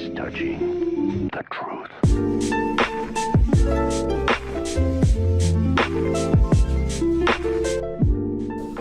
is touching the truth.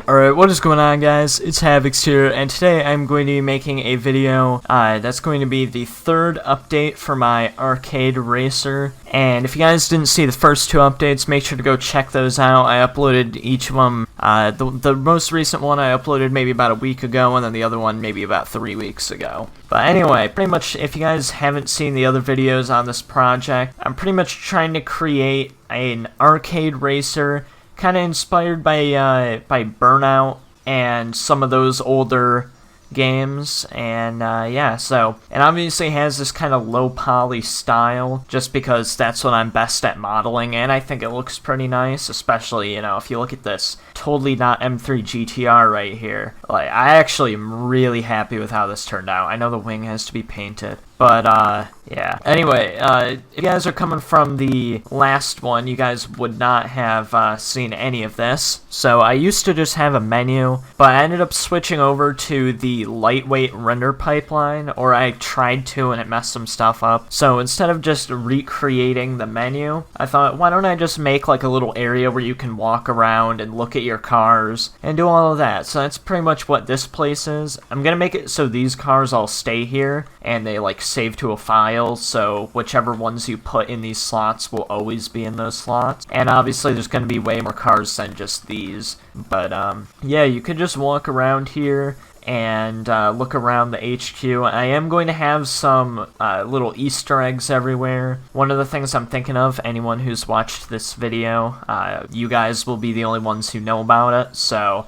Alright, what is going on, guys? It's Havix here, and today I'm going to be making a video that's going to be the third update for my arcade racer. And if you guys didn't see the first two updates, make sure to go check those out. I uploaded each of them. The most recent one I uploaded maybe about a week ago, and then the other one maybe about 3 weeks ago. But anyway, pretty much if you guys haven't seen the other videos on this project, I'm pretty much trying to create an arcade racer kind of inspired by Burnout and some of those older games, and yeah, so, and obviously has this kind of low poly style just because that's what I'm best at modeling, and I think it looks pretty nice, especially, you know, if you look at this totally not M3 GTR right here. Like, I actually am really happy with how this turned out. I know the wing has to be painted, but yeah. Anyway, if you guys are coming from the last one, you guys would not have seen any of this. So I used to just have a menu, but I ended up switching over to the lightweight render pipeline, or I tried to and it messed some stuff up. So instead of just recreating the menu, I thought, why don't I just make like a little area where you can walk around and look at your cars and do all of that. So that's pretty much what this place is. I'm gonna make it so these cars all stay here and they like save to a file, so whichever ones you put in these slots will always be in those slots. And obviously there's going to be way more cars than just these, but yeah, you could just walk around here and look around the HQ. I am going to have some little Easter eggs everywhere. One of the things I'm thinking of, anyone who's watched this video, you guys will be the only ones who know about it, so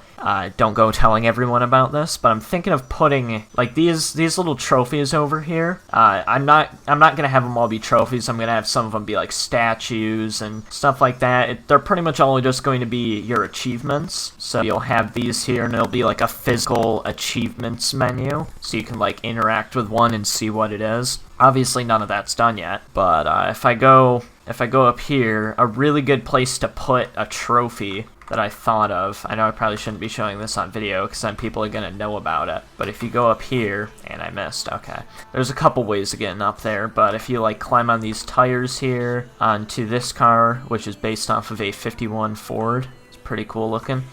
don't go telling everyone about this, but I'm thinking of putting like these little trophies over here. I'm not gonna have them all be trophies. I'm gonna have some of them be like statues and stuff like that. They're pretty much all just going to be your achievements. So you'll have these here, and it'll be like a physical achievements menu, so you can like interact with one and see what it is. Obviously none of that's done yet, but if I go up here, a really good place to put a trophy that I thought of, I know I probably shouldn't be showing this on video because then people are going to know about it, but if you go up here, and I missed, okay. There's a couple ways of getting up there, but if you like climb on these tires here onto this car, which is based off of a 51 Ford, it's pretty cool looking.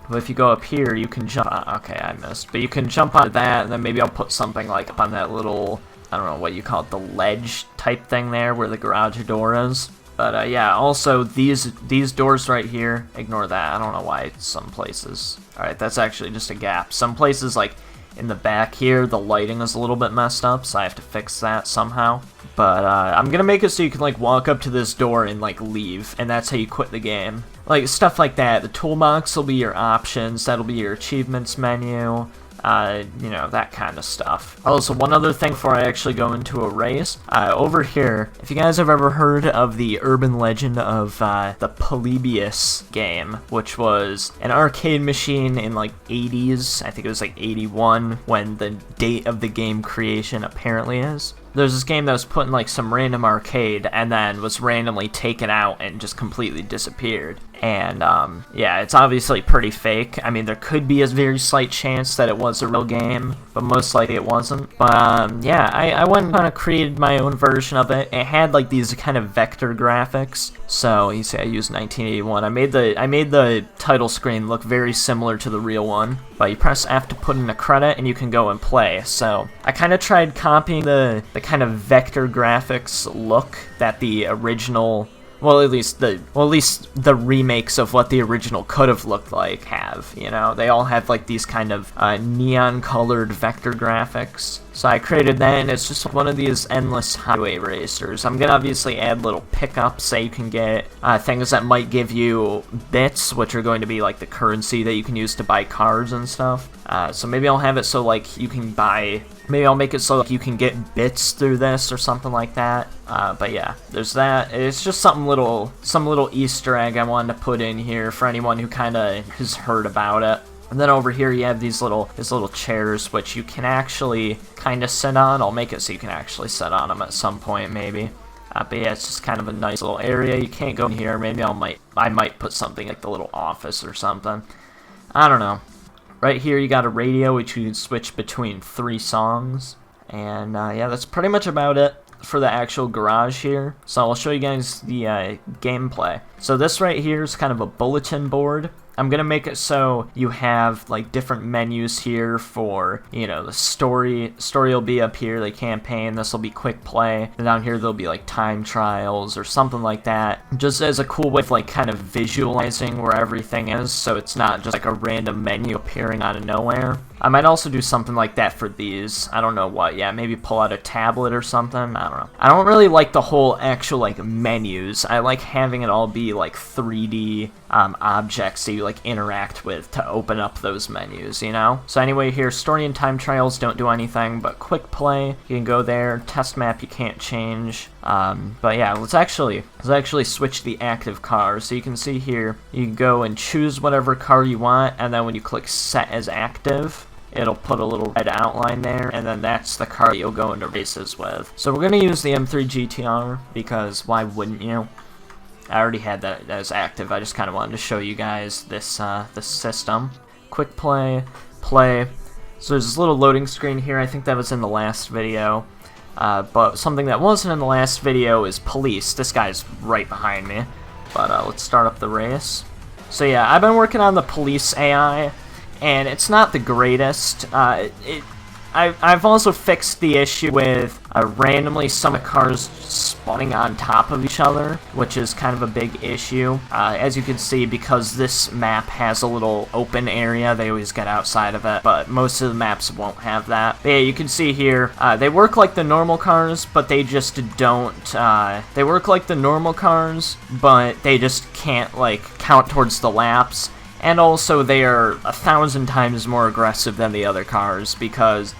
But if you go up here, you can jump on, okay, I missed, but you can jump onto that, and then maybe I'll put something like up on that little, I don't know what you call it, the ledge type thing there where the garage door is. But yeah, also these doors right here, ignore that. I don't know why some places. Alright, that's actually just a gap. Some places like in the back here, the lighting is a little bit messed up, so I have to fix that somehow. But I'm gonna make it so you can like walk up to this door and like leave, and that's how you quit the game. Like stuff like that. The toolbox will be your options, that'll be your achievements menu. You know, that kind of stuff. Also, one other thing before I actually go into a race, over here, if you guys have ever heard of the urban legend of the Polybius game, which was an arcade machine in like 80s, I think it was like 81 when the date of the game creation apparently is. There's this game that was put in like some random arcade and then was randomly taken out and just completely disappeared. And yeah, it's obviously pretty fake. I mean, there could be a very slight chance that it was a real game, but most likely it wasn't. But yeah, I went and kind of created my own version of it. It had like these kind of vector graphics. So you see, I used 1981. I made the title screen look very similar to the real one. But you press F to put in a credit and you can go and play. So I kind of tried copying the kind of vector graphics look that the original, well, at least the remakes of what the original could have looked like have, you know? They all have like these kind of neon-colored vector graphics. So I created that, and it's just one of these endless highway racers. I'm gonna obviously add little pickups that you can get, things that might give you bits, which are going to be like the currency that you can use to buy cars and stuff. So maybe I'll have it so like you can buy, maybe I'll make it so like you can get bits through this or something like that. But yeah, there's that. It's just some little Easter egg I wanted to put in here for anyone who kind of has heard about it. And then over here you have these little chairs which you can actually kind of sit on. I'll make it so you can actually sit on them at some point maybe. But yeah, it's just kind of a nice little area. You can't go in here. Maybe I might put something like the little office or something. I don't know. Right here you got a radio which you can switch between 3 songs. And yeah, that's pretty much about it for the actual garage here. So I'll show you guys the gameplay. So this right here is kind of a bulletin board. I'm gonna make it so you have like different menus here for, you know, the story will be up here, the campaign, this will be quick play, and down here there'll be like time trials or something like that, just as a cool way of like kind of visualizing where everything is, so it's not just like a random menu appearing out of nowhere. I might also do something like that for these. I don't know what yet. Maybe pull out a tablet or something. I don't know. I don't really like the whole actual like menus. I like having it all be like 3D objects that you like interact with to open up those menus, you know? So anyway, here, story and time trials don't do anything, but quick play, you can go there. Test map you can't change. But yeah, let's actually switch the active cars. So you can see here, you can go and choose whatever car you want, and then when you click set as active, it'll put a little red outline there, and then that's the car you'll go into races with. So we're going to use the M3 GTR, because why wouldn't you? I already had that as active. I just kind of wanted to show you guys this this system. Quick play, play. So there's this little loading screen here. I think that was in the last video. But something that wasn't in the last video is police. This guy's right behind me. But let's start up the race. So yeah, I've been working on the police AI, and it's not the greatest. I've also fixed the issue with randomly some of the cars spawning on top of each other, which is kind of a big issue. As you can see, because this map has a little open area, they always get outside of it, but most of the maps won't have that. But yeah, you can see here, they work like the normal cars, but they just don't, they work like the normal cars, but they just can't, like, count towards the laps. And also, they are 1,000 times more aggressive than the other cars because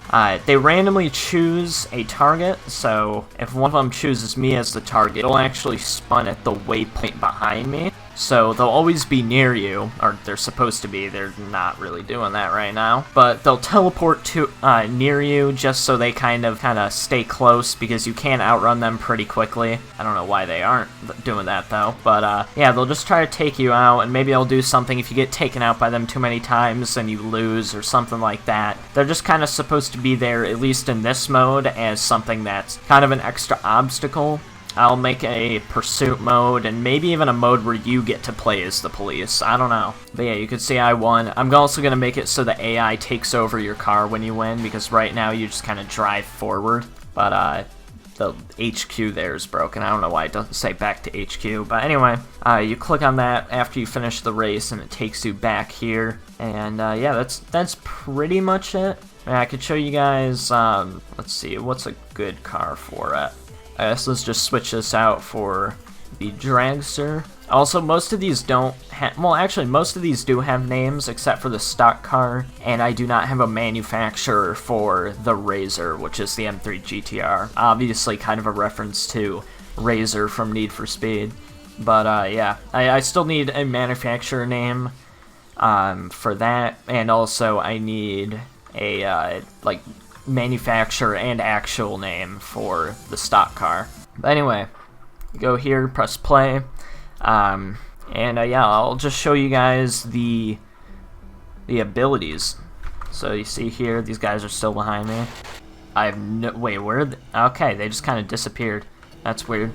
they randomly choose a target. So if one of them chooses me as the target, it'll actually spawn at the waypoint behind me. So they'll always be near you, or they're supposed to be. They're not really doing that right now, but they'll teleport to near you just so they kind of stay close because you can outrun them pretty quickly. I don't know why they aren't doing that though, but yeah, they'll just try to take you out, and maybe they'll do something if you get taken out by them too many times and you lose or something like that. They're just kind of supposed to be there, at least in this mode, as something that's kind of an extra obstacle. I'll make a pursuit mode, and maybe even a mode where you get to play as the police. I don't know. But yeah, you can see I won. I'm also going to make it so the AI takes over your car when you win, because right now you just kind of drive forward. But the HQ there is broken. I don't know why it doesn't say back to HQ. But anyway, you click on that after you finish the race, and it takes you back here. And yeah, that's pretty much it. I could show you guys, let's see, what's a good car for it? I guess let's just switch this out for the dragster. Also, most of these don't have, well, actually, most of these do have names except for the stock car, and I do not have a manufacturer for the Razor, which is the M3 GTR. Obviously, kind of a reference to Razor from Need for Speed. But yeah, I still need a manufacturer name for that, and also I need a like manufacturer and actual name for the stock car. But anyway, go here, press play, and yeah, I'll just show you guys the abilities. So you see here, these guys are still behind me. I have no, wait, where okay, they just kind of disappeared. That's weird.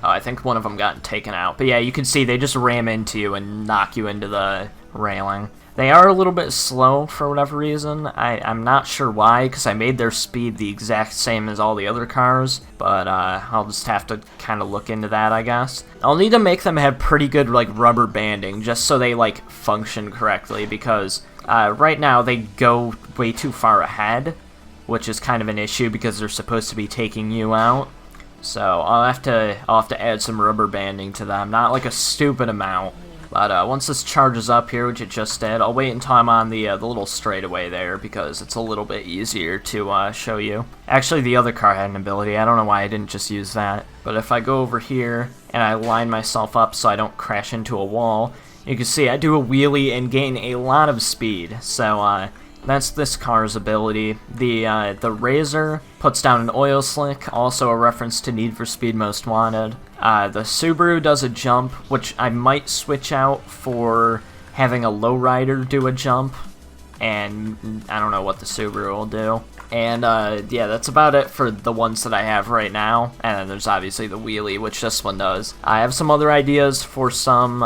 Oh, I think one of them got taken out. But yeah, you can see they just ram into you and knock you into the railing. They are a little bit slow for whatever reason. I'm not sure why, because I made their speed the exact same as all the other cars, but I'll just have to kind of look into that, I guess. I'll need to make them have pretty good like rubber banding, just so they like function correctly, because right now they go way too far ahead, which is kind of an issue because they're supposed to be taking you out. So I'll have to add some rubber banding to them, not like a stupid amount. But once this charges up here, which it just did, I'll wait until I'm on the little straightaway there, because it's a little bit easier to show you. Actually, the other car had an ability. I don't know why I didn't just use that. But if I go over here, and I line myself up so I don't crash into a wall, you can see I do a wheelie and gain a lot of speed. So that's this car's ability. The Razor puts down an oil slick, also a reference to Need for Speed Most Wanted. The Subaru does a jump, which I might switch out for having a lowrider do a jump, and I don't know what the Subaru will do. And yeah, that's about it for the ones that I have right now. And then there's obviously the wheelie, which this one does. I have some other ideas for some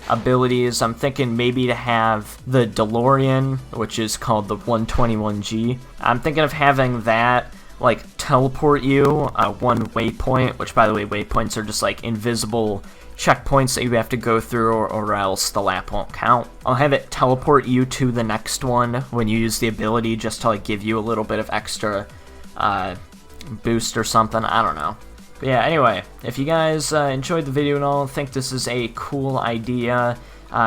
abilities. I'm thinking maybe to have the DeLorean, which is called the 121G. I'm thinking of having that like teleport you one waypoint, which by the way, waypoints are just like invisible checkpoints that you have to go through, or else the lap won't count. I'll have it teleport you to the next one when you use the ability, just to like give you a little bit of extra boost or something. I don't know. But yeah, anyway, if you guys enjoyed the video and all, think this is a cool idea,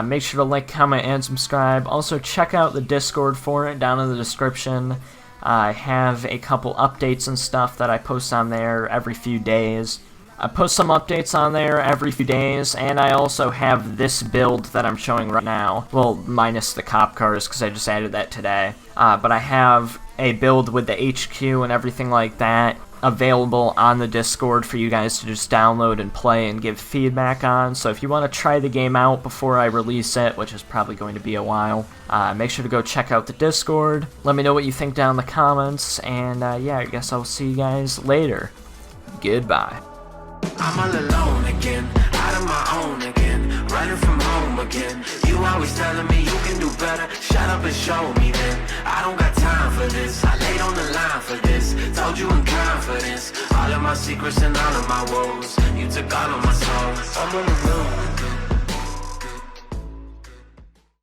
make sure to like, comment, and subscribe. Also, check out the Discord for it down in the description. I have a couple updates and stuff that I post on there every few days. I post some updates on there every few days, and I also have this build that I'm showing right now. Well, minus the cop cars, because I just added that today. But I have a build with the HQ and everything like that available on the Discord for you guys to just download and play and give feedback on. So if you want to try the game out before I release it, which is probably going to be a while, make sure to go check out the Discord. Let me know what you think down in the comments, and yeah, I guess I'll see you guys later. Goodbye. I'm all alone again, out of my own again, running from home again. You always telling me you can do better, shut up and show me then. I don't got time for this, I laid on the line for this, told you in confidence, all of my secrets and all of my woes. You took all of my soul, I'm on the road again.